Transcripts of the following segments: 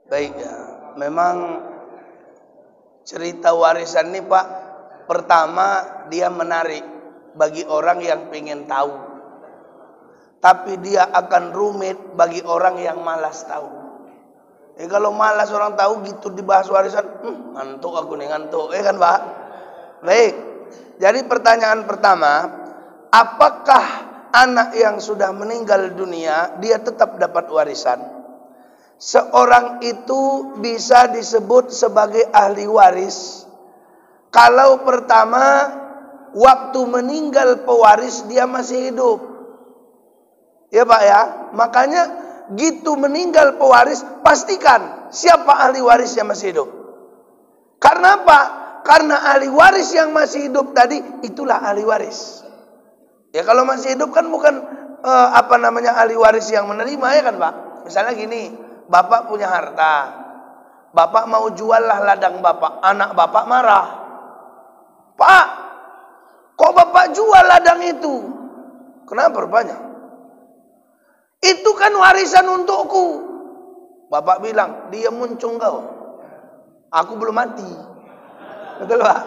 Baik ya. Memang cerita warisan ini Pak, pertama dia menarik bagi orang yang pengen tahu. Tapi dia akan rumit bagi orang yang malas tahu. Kalau malas orang tahu gitu dibahas warisan, ngantuk aku nih, ngantuk. Kan Pak? Baik. Jadi pertanyaan pertama, apakah anak yang sudah meninggal dunia dia tetap dapat warisan? Seorang itu bisa disebut sebagai ahli waris kalau pertama waktu meninggal pewaris dia masih hidup. Ya Pak ya. Makanya gitu meninggal pewaris pastikan siapa ahli waris yang masih hidup. Karena apa? Karena ahli waris yang masih hidup tadi itulah ahli waris. Ya kalau masih hidup kan bukan ahli waris yang menerima, ya kan Pak? Misalnya gini, Bapak punya harta, Bapak mau jual lah ladang Bapak, anak Bapak marah. Pak, kok Bapak jual ladang itu? Kenapa rupanya? Itu kan warisan untukku. Bapak bilang, dia muncung kau. Aku belum mati. Betul Pak?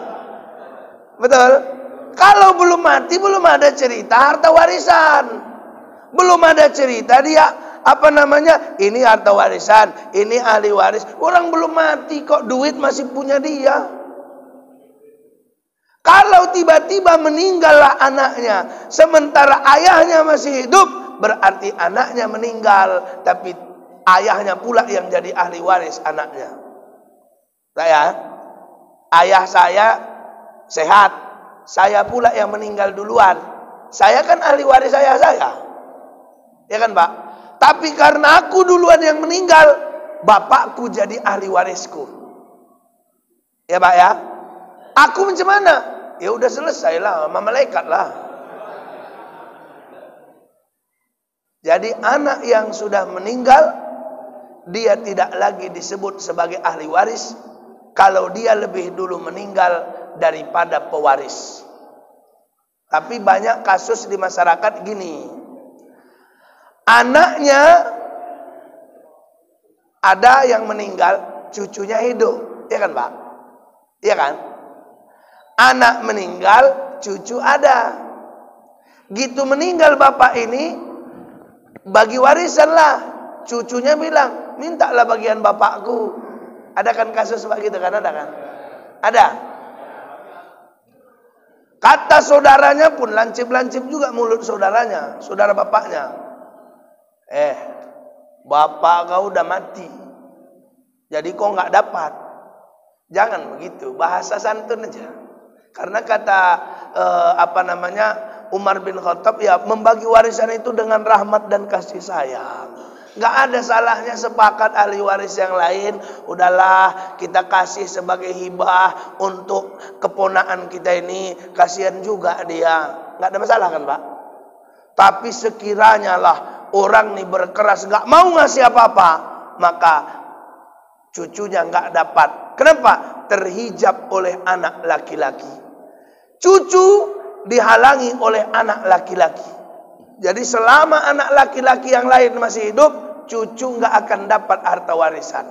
Betul? Kalau belum mati, belum ada cerita harta warisan. Belum ada cerita dia ini harta warisan, ini ahli waris. Orang belum mati kok, duit masih punya dia. Kalau tiba-tiba meninggallah anaknya sementara ayahnya masih hidup, berarti anaknya meninggal tapi ayahnya pula yang jadi ahli waris anaknya. Ayah saya sehat, saya pula yang meninggal duluan. Saya kan ahli waris ayah saya. Ya kan Pak? Tapi karena aku duluan yang meninggal, bapakku jadi ahli warisku. Ya Pak ya? Aku macam mana? Ya udah selesai lah, sama malaikat lah. Jadi anak yang sudah meninggal, dia tidak lagi disebut sebagai ahli waris kalau dia lebih dulu meninggal daripada pewaris. Tapi banyak kasus di masyarakat gini. Anaknya ada yang meninggal, cucunya hidup, ya kan Pak? Iya kan? Anak meninggal, cucu ada. Gitu meninggal bapak ini, bagi warisan lah. Cucunya bilang, mintalah bagian bapakku. Ada kan kasus begitu kan? Ada kan? Ada. Kata saudaranya pun lancip-lancip juga mulut saudaranya, saudara bapaknya. Bapak kau udah mati, jadi kau nggak dapat. Jangan begitu, bahasa santun aja. Karena kata Umar bin Khattab, ya membagi warisan itu dengan rahmat dan kasih sayang. Nggak ada salahnya sepakat ahli waris yang lain, udahlah kita kasih sebagai hibah untuk keponakan kita ini, kasihan juga dia. Nggak ada masalah kan Pak? Tapi sekiranya lah orang nih berkeras nggak mau ngasih apa-apa, maka cucunya nggak dapat. Kenapa? Terhijab oleh anak laki-laki. Cucu dihalangi oleh anak laki-laki. Jadi selama anak laki-laki yang lain masih hidup, cucu nggak akan dapat harta warisan.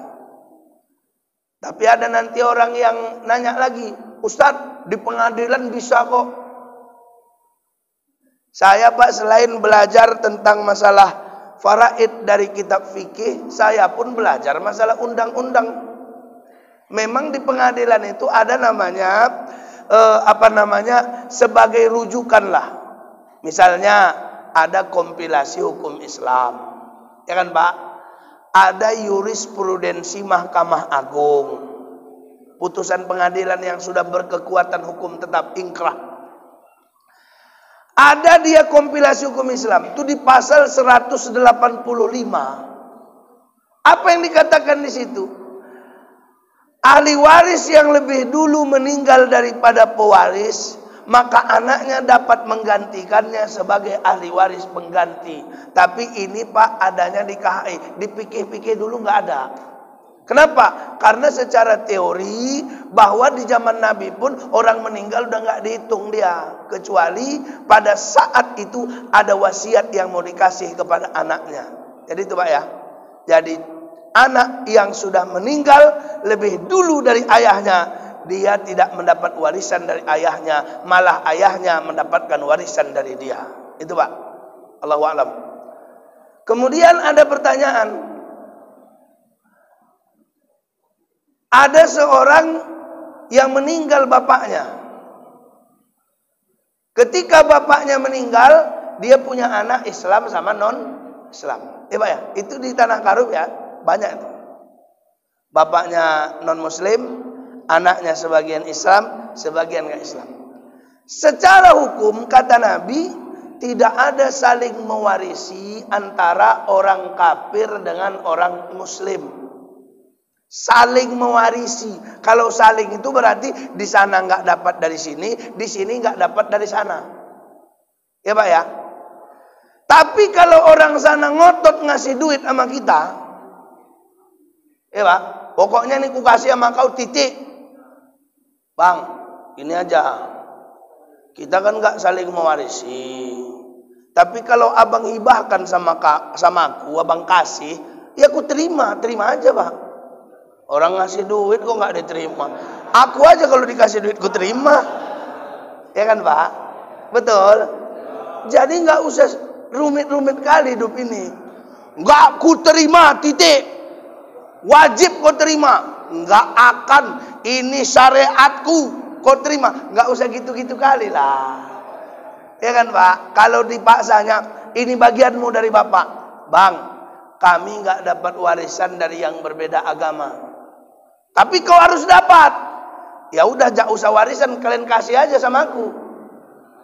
Tapi ada nanti orang yang nanya lagi, Ustadz di pengadilan bisa kok. Saya Pak selain belajar tentang masalah faraid dari kitab fikih, saya pun belajar masalah undang-undang. Memang di pengadilan itu ada namanya sebagai rujukan lah. Misalnya ada kompilasi hukum Islam, ya kan Pak? Ada jurisprudensi Mahkamah Agung, putusan pengadilan yang sudah berkekuatan hukum tetap ingkrah. Ada dia kompilasi hukum Islam itu di pasal 185. Apa yang dikatakan di situ? Ahli waris yang lebih dulu meninggal daripada pewaris, maka anaknya dapat menggantikannya sebagai ahli waris pengganti. Tapi ini Pak adanya di KHI, dipikir-pikir dulu nggak ada. Kenapa? Karena secara teori bahwa di zaman Nabi pun orang meninggal udah nggak dihitung dia, kecuali pada saat itu ada wasiat yang mau dikasih kepada anaknya. Jadi itu Pak ya. Jadi anak yang sudah meninggal lebih dulu dari ayahnya, dia tidak mendapat warisan dari ayahnya, malah ayahnya mendapatkan warisan dari dia. Itu Pak. Allahu a'lam. Kemudian ada pertanyaan. Ada seorang yang meninggal bapaknya. Ketika bapaknya meninggal, dia punya anak Islam sama non-Islam. Pak ya, itu di Tanah Karub ya, banyak itu. Bapaknya non-Muslim, anaknya sebagian Islam, sebagian nggak Islam. Secara hukum kata Nabi, tidak ada saling mewarisi antara orang kafir dengan orang Muslim. Saling mewarisi. Kalau saling itu berarti di sana nggak dapat dari sini, di sini nggak dapat dari sana. Ya Pak ya. Tapi kalau orang sana ngotot ngasih duit sama kita, ya Pak, pokoknya nih ku kasih sama kau titik. Bang, ini aja. Kita kan nggak saling mewarisi. Tapi kalau abang hibahkan sama aku, abang kasih, ya ku terima aja Pak. Orang ngasih duit kok nggak diterima. Aku aja kalau dikasih duit ku terima. Ya kan Pak? Betul. Jadi nggak usah rumit-rumit kali hidup ini. Nggak ku terima titik. Wajib kau terima. Nggak akan. Ini syariatku. Kau terima. Nggak usah gitu-gitu kali lah. Ya kan Pak? Kalau dipaksanya, ini bagianmu dari Bapak. Bang, kami nggak dapat warisan dari yang berbeda agama. Tapi kau harus dapat. Ya udah, jangan usah warisan, kalian kasih aja sama aku.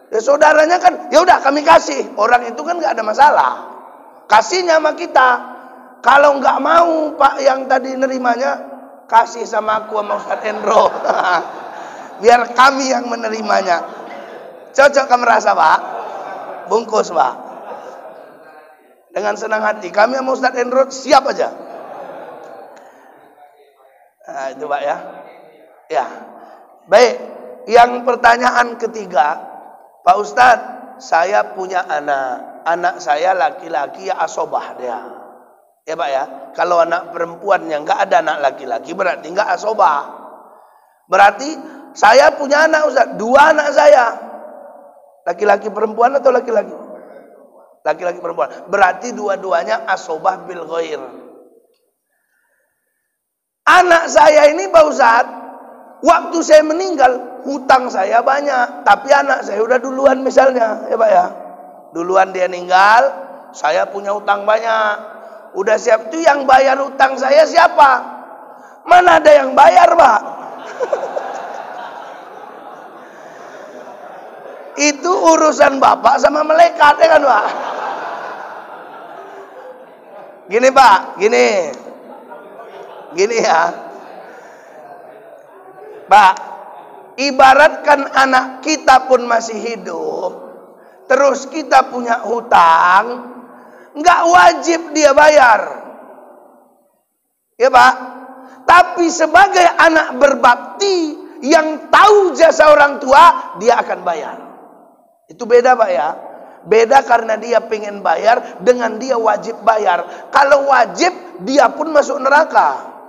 Ya saudaranya kan, ya udah kami kasih. Orang itu kan nggak ada masalah. Kasihnya sama kita. Kalau nggak mau Pak yang tadi nerimanya, kasih sama aku sama Ustaz Endro. Biar kami yang menerimanya. Cocok kamu rasa Pak? Bungkus Pak. Dengan senang hati. Kami sama Ustaz Endro siap aja. Nah, itu Pak ya. Ya. Baik. Yang pertanyaan ketiga, Pak Ustadz, saya punya anak. Anak saya laki-laki ya asobah dia. Ya Pak ya. Kalau anak perempuan yang nggak ada anak laki-laki berarti nggak asobah. Berarti saya punya anak Ustadz, 2 anak saya. Laki-laki perempuan atau laki-laki? Laki-laki perempuan. Berarti dua-duanya asobah bil ghair. Anak saya ini Pak Ustadz, waktu saya meninggal, hutang saya banyak. Tapi anak saya udah duluan misalnya, ya Pak ya. Duluan dia meninggal, saya punya hutang banyak. Udah siap, itu yang bayar hutang saya siapa? Mana ada yang bayar Pak? Itu urusan Bapak sama malaikat, ya kan Pak? Gini Pak, Gini ya, Pak, ibaratkan anak kita pun masih hidup, terus kita punya hutang, nggak wajib dia bayar, ya Pak. Tapi sebagai anak berbakti yang tahu jasa orang tua, dia akan bayar. Itu beda Pak ya. Beda karena dia pengen bayar dengan dia wajib bayar. Kalau wajib, dia pun masuk neraka.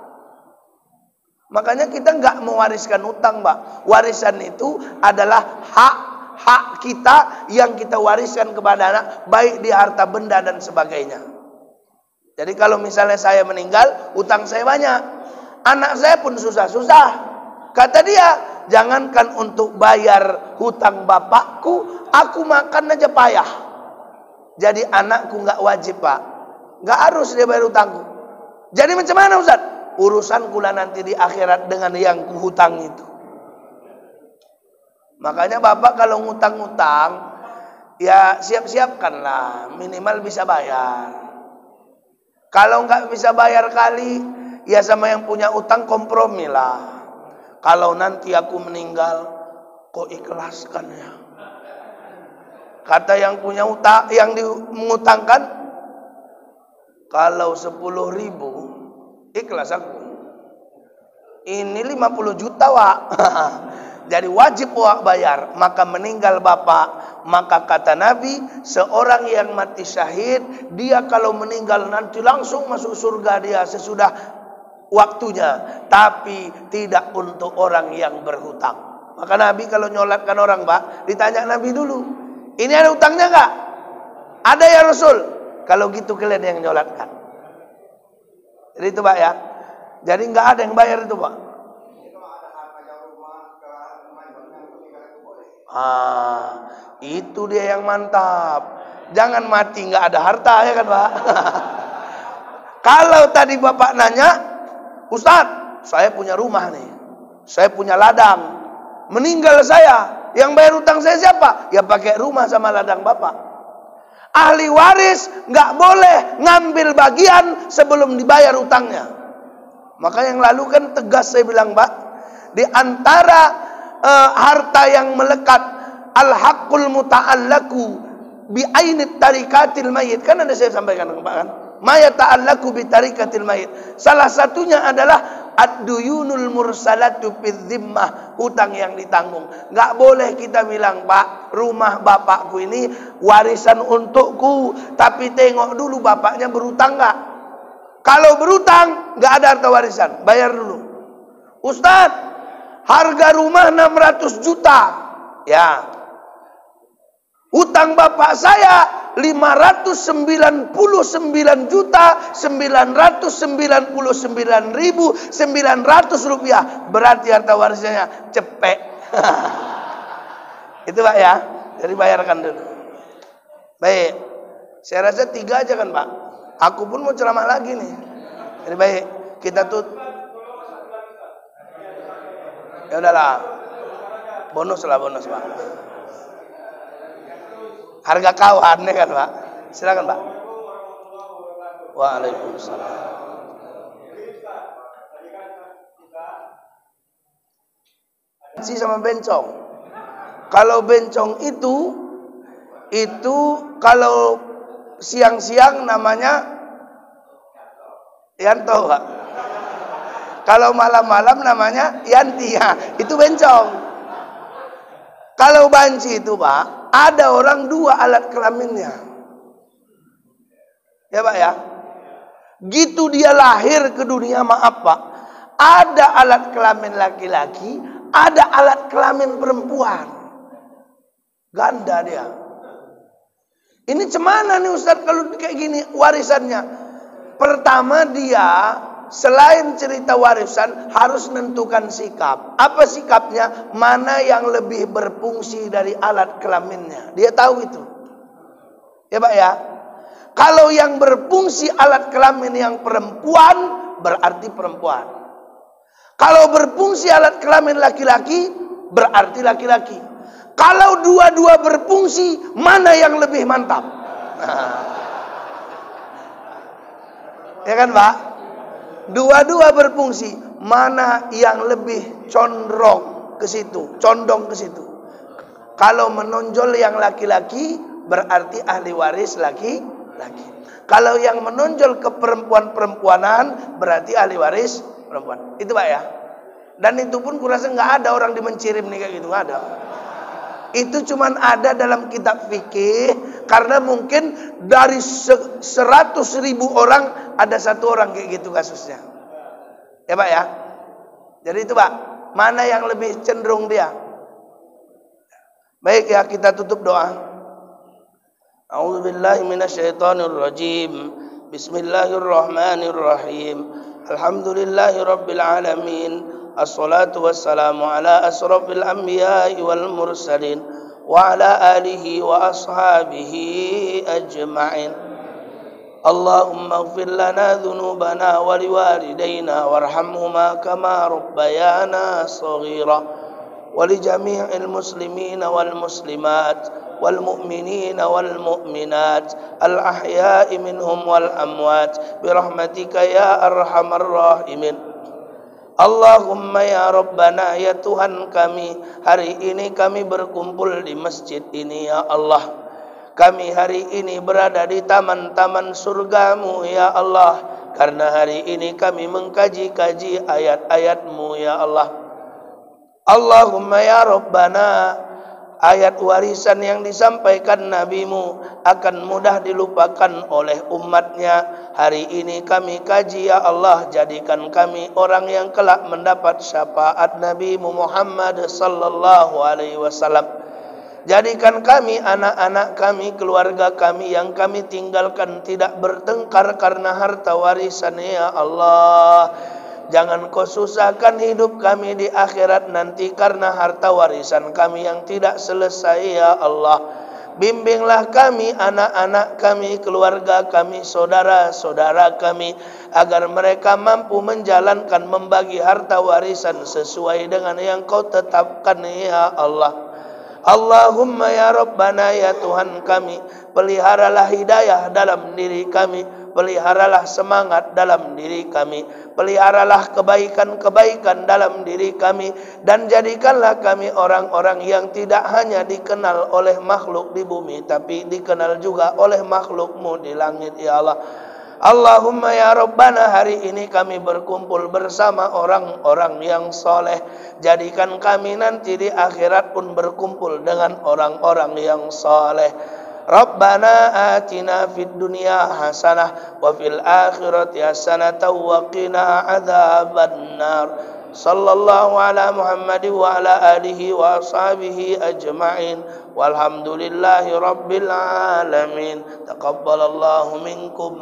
Makanya kita nggak mewariskan hutang, Pak. Warisan itu adalah hak kita yang kita wariskan kepada anak, baik di harta benda dan sebagainya. Jadi kalau misalnya saya meninggal, hutang saya banyak. Anak saya pun susah-susah. Kata dia, jangankan untuk bayar hutang bapakku, aku makan aja payah. Jadi anakku nggak wajib, Pak. Nggak harus dia bayar hutangku. Jadi macam mana Ustaz? Urusan kula nanti di akhirat dengan yang kuhutang itu. Makanya Bapak kalau ngutang-ngutang, ya siap-siapkanlah, minimal bisa bayar. Kalau nggak bisa bayar kali, ya sama yang punya utang kompromi lah. Kalau nanti aku meninggal, kok ikhlaskan ya. Kata yang punya utang, yang mengutangkan, kalau 10.000 ikhlas aku. Ini 50 juta Wak. Jadi wajib bayar. Maka meninggal bapak, maka kata Nabi, seorang yang mati syahid, dia kalau meninggal nanti langsung masuk surga dia sesudah waktunya. Tapi tidak untuk orang yang berhutang. Maka Nabi kalau nyolatkan orang, Pak, ditanya Nabi dulu, ini ada hutangnya enggak? Ada ya Rasul. Kalau gitu kalian yang nyolatkan. Jadi itu Pak ya. Jadi enggak ada yang bayar itu Pak. Itu dia yang mantap. Jangan mati enggak ada harta ya kan Pak. Kalau tadi Bapak nanya, Ustadz, saya punya rumah nih, saya punya ladang, meninggal saya, yang bayar utang saya siapa? Ya pakai rumah sama ladang Bapak. Ahli waris nggak boleh ngambil bagian sebelum dibayar utangnya. Maka yang lalu kan tegas saya bilang Pak, di antara harta yang melekat, al-haqqul muta'allaku bi ainit tarikatil mayit, kan ada saya sampaikan Pak kan, ma yata'allaku bi tarikatil mayit. Salah satunya adalah ad-duyunul mursalatu bidzimmah, hutang yang ditanggung. Enggak boleh kita bilang, Pak, rumah bapakku ini warisan untukku, tapi tengok dulu bapaknya berutang enggak. Kalau berutang enggak ada harta warisan, bayar dulu. Ustadz, harga rumah 600 juta. Ya. Hutang bapak saya 599 juta 999.900 rupiah. Berarti harta warisnya cepek. Itu Pak ya. Jadi bayarkan dulu. Baik. Saya rasa 3 aja kan Pak. Aku pun mau ceramah lagi nih. Jadi baik. Kita tuh. Ya udahlah. Bonus Pak. Harga kawan ya kan Pak. Silakan Pak. Waalaikumsalam. Sama bencong. Kalau bencong itu kalau siang-siang namanya Yanto Pak. Kalau malam-malam namanya Yanti ya. Itu bencong. Kalau banci itu Pak, ada orang 2 alat kelaminnya. Ya Pak ya. Gitu dia lahir ke dunia, maaf Pak, ada alat kelamin laki-laki, ada alat kelamin perempuan. Ganda dia. Ini cemana nih Ustadz kalau kayak gini warisannya? Pertama dia selain cerita warisan harus menentukan sikap. Apa sikapnya? Mana yang lebih berfungsi dari alat kelaminnya. Dia tahu itu. Ya Pak ya. Kalau yang berfungsi alat kelamin yang perempuan, berarti perempuan. Kalau berfungsi alat kelamin laki-laki, berarti laki-laki. Kalau dua-dua berfungsi, mana yang lebih mantap? Ya kan Pak? Dua-dua berfungsi, mana yang lebih condong ke situ? Kalau menonjol yang laki-laki, berarti ahli waris laki-laki. Kalau yang menonjol ke perempuan-perempuanan, berarti ahli waris perempuan. Itu Pak ya. Dan itu pun kurasa nggak ada orang dimencirim nih kayak gitu, nggak ada. Itu cuman ada dalam kitab fikih, karena mungkin dari 100.000 orang ada 1 orang kayak gitu kasusnya. Ya Pak ya. Jadi itu Pak, mana yang lebih cenderung dia? Baik ya, kita tutup doa. A'udzubillahi minasyaitonirrajim. Bismillahirrahmanirrahim. Alhamdulillahirabbil alamin. Assalatu wassalamu ala asrafil anbiya'i wal mursalin wa ala alihi wa ashabihi ajma'in. Allahumma ighfir lana dhunubana wa liwalidayna warhamhuma kama rabbayana shaghira wa li jami'il muslimina wal muslimat wal mu'minina wal mu'minat al ahya'i minhum wal amwat bi rahmatika ya arhamar rahimin. Allahumma ya Rabbana, ya Tuhan kami, hari ini kami berkumpul di masjid ini ya Allah. Kami hari ini berada di taman-taman surgamu ya Allah. Karena hari ini kami mengkaji-kaji ayat-ayatmu ya Allah. Allahumma ya Rabbana, ayat warisan yang disampaikan nabimu akan mudah dilupakan oleh umatnya. Hari ini kami kaji ya Allah, jadikan kami orang yang kelak mendapat syafaat Nabimu Muhammad sallallahu alaihi wasallam. Jadikan kami, anak-anak kami, keluarga kami yang kami tinggalkan tidak bertengkar karena harta warisan ya Allah. Jangan kau susahkan hidup kami di akhirat nanti karena harta warisan kami yang tidak selesai ya Allah. Bimbinglah kami, anak-anak kami, keluarga kami, saudara-saudara kami, agar mereka mampu menjalankan membagi harta warisan sesuai dengan yang kau tetapkan ya Allah. Allahumma ya Rabbana, ya Tuhan kami, peliharalah hidayah dalam diri kami, peliharalah semangat dalam diri kami, peliharalah kebaikan-kebaikan dalam diri kami, dan jadikanlah kami orang-orang yang tidak hanya dikenal oleh makhluk di bumi, tapi dikenal juga oleh makhluk-Mu di langit ya Allah. Allahumma ya Rabbana, hari ini kami berkumpul bersama orang-orang yang soleh. Jadikan kami nanti di akhirat pun berkumpul dengan orang-orang yang soleh. Rabbana atina fid dunya hasanah wa fil akhirati hasanah wa qina adzabannar. Sallallahu ala Muhammad wa ala alihi wa ashabihi ajma'in. Walhamdulillahi rabbil alamin. Taqabbalallahu minkum.